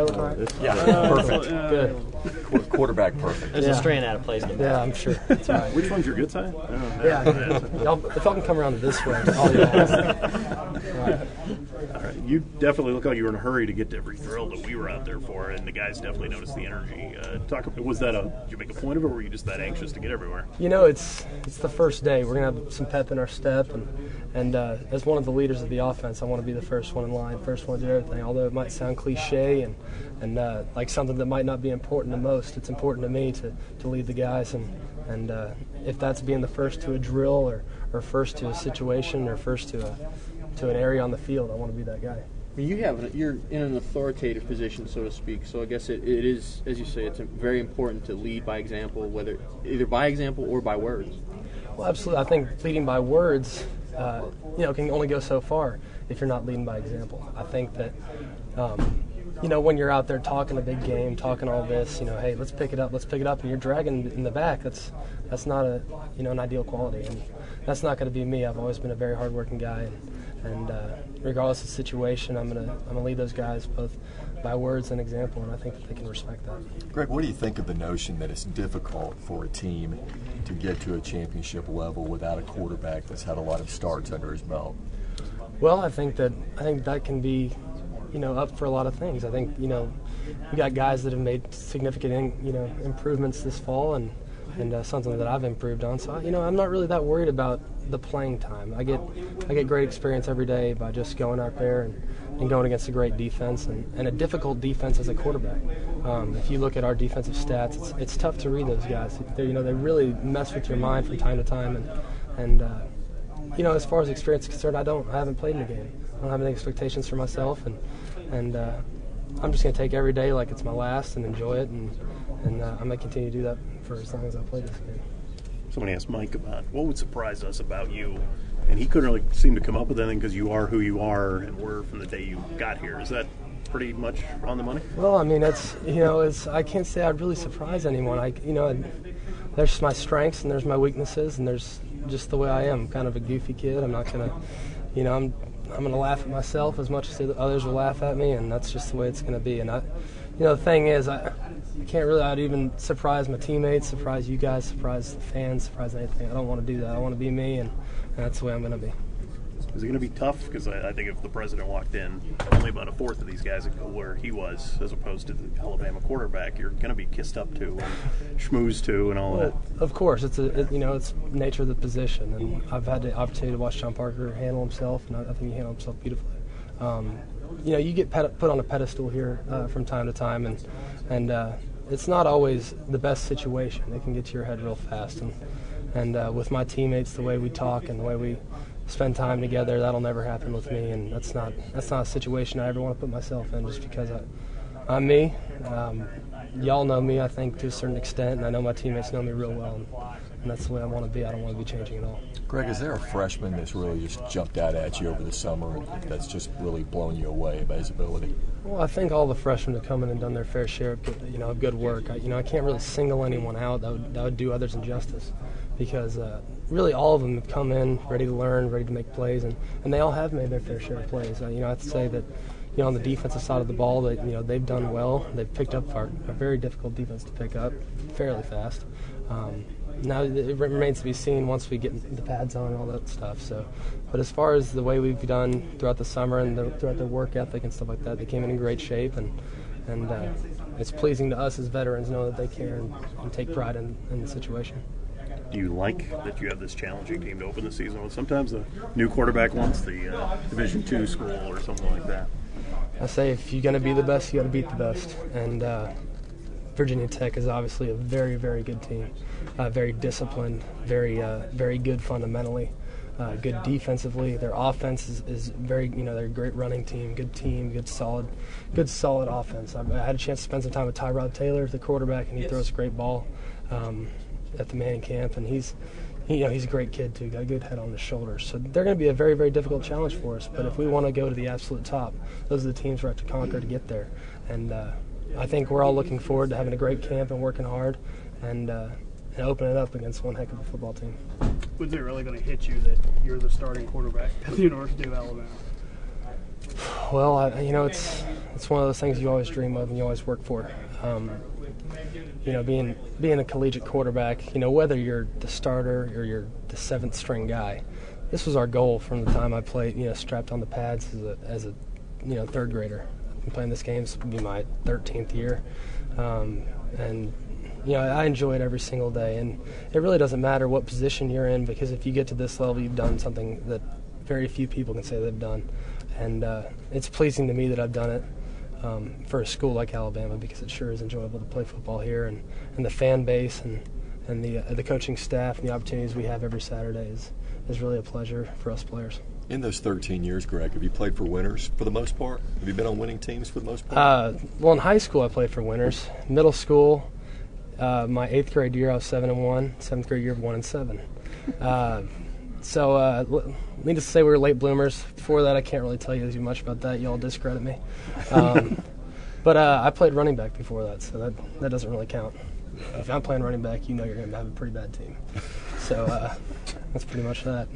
hair look all right? Yeah, perfect. Good. Quarterback perfect. There's a strand out of place. Yeah, I'm sure. That's all right. Which one's your good side? Yeah. If y'all can come around this way, all y'all. All right. You definitely look like you were in a hurry to get to every thrill that we were out there for, and the guys definitely noticed the energy. Did you make a point of it, or were you just that anxious to get everywhere? You know, it's the first day. We're going to have some pep in our step, and as one of the leaders of the offense, I want to be the first one in line, first one to do everything. Although it might sound cliche and like something that might not be important to most, it's important to me to lead the guys, and if that's being the first to a drill or first to a situation or first to an area on the field, I want to be that guy. You're in an authoritative position, so to speak. So I guess it is, as you say, it's very important to lead by example, whether either by example or by words. Well, absolutely. I think leading by words, can only go so far if you're not leading by example. I think that, when you're out there talking a big game, talking all this, hey, let's pick it up, and you're dragging in the back. That's not an ideal quality, and that's not going to be me. I've always been a very hardworking guy, and regardless of the situation, I'm gonna lead those guys both by words and example, and I think that they can respect that. Greg, what do you think of the notion that it's difficult for a team to get to a championship level without a quarterback that's had a lot of starts under his belt? Well, I think that can be, up for a lot of things. I think, we got guys that have made significant, improvements this fall, and something that I've improved on. So, I'm not really that worried about the playing time. I get great experience every day by just going out there and going against a great defense and a difficult defense as a quarterback. If you look at our defensive stats, it's tough to read those guys. They really mess with your mind from time to time. And as far as experience is concerned, I haven't played in a game. I don't have any expectations for myself, and I'm just going to take every day like it's my last and enjoy it, and I'm going to continue to do that for as long as I play this game. Somebody asked Mike about what would surprise us about you, and he couldn't really seem to come up with anything because you are who you are and were from the day you got here. Is that pretty much on the money? Well, I mean, I can't say I'd really surprise anyone. There's my strengths and there's my weaknesses, and there's just the way I am. I'm kind of a goofy kid. I'm not going to, I'm going to laugh at myself as much as others will laugh at me, and that's just the way it's going to be. And the thing is, I can't really I'd even surprise my teammates, surprise you guys, surprise the fans, surprise anything. I don't want to do that. I want to be me, and that's the way I'm going to be. Is it going to be tough? Because I think if the president walked in, only about a fourth of these guys would go where he was, as opposed to the Alabama quarterback. You're going to be kissed up to and schmoozed to and all that. Of course, it's nature of the position, and I've had the opportunity to watch John Parker handle himself, and I think he handled himself beautifully. You get put on a pedestal here from time to time, and it's not always the best situation. It can get to your head real fast, and with my teammates, the way we talk and the way we spend time together, that'll never happen with me, and that's not a situation I ever want to put myself in, just because I'm me. Y'all know me, I think, to a certain extent, and I know my teammates know me real well, and that's the way I want to be. I don't want to be changing at all. Greg, is there a freshman that's really just jumped out at you over the summer that's just really blown you away by his ability? Well, I think all the freshmen have come in and done their fair share of good work. I can't really single anyone out. That would do others injustice, because really all of them have come in ready to learn, ready to make plays, and they all have made their fair share of plays. I have to say that on the defensive side of the ball, that they've done well. They've picked up a very difficult defense to pick up fairly fast. Now it remains to be seen once we get the pads on and all that stuff. But as far as the way we've done throughout the summer and throughout their work ethic and stuff like that, they came in great shape, and it's pleasing to us as veterans know that they care and take pride in the situation. Do you like that you have this challenging team to open the season with? Sometimes the new quarterback wants the Division II school or something like that. I say if you're going to be the best, you got to beat the best. And Virginia Tech is obviously a very, very good team, very disciplined, very good fundamentally, good defensively. Their offense is very, they're a great running team, good solid offense. I had a chance to spend some time with Tyrod Taylor, the quarterback, and he throws a great ball at the Manning camp, and he's a great kid too, got a good head on his shoulders. So they're going to be a very, very difficult challenge for us. But if we want to go to the absolute top, those are the teams we have to conquer to get there. And I think we're all looking forward to having a great camp and working hard and opening it up against one heck of a football team. Was it really going to hit you that you're the starting quarterback at the University of Alabama? Well, it's one of those things you always dream of and you always work for. Being a collegiate quarterback, whether you're the starter or you're the seventh string guy, this was our goal from the time I played, strapped on the pads as a third grader. I've been playing this game. This will be my 13th year. I enjoy it every single day. And it really doesn't matter what position you're in, because if you get to this level, you've done something that very few people can say they've done. And it's pleasing to me that I've done it for a school like Alabama, because it sure is enjoyable to play football here. And the fan base and the coaching staff and the opportunities we have every Saturday is really a pleasure for us players. In those 13 years, Greg, have you played for winners for the most part? Have you been on winning teams for the most part? Well, in high school I played for winners. Middle school, my 8th grade year I was 7-1. 7th grade year 1-7. Needless to say, we were late bloomers. Before that, I can't really tell you too much about that. You all discredit me. But I played running back before that, so that doesn't really count. If I'm playing running back, you're going to have a pretty bad team. So that's pretty much that.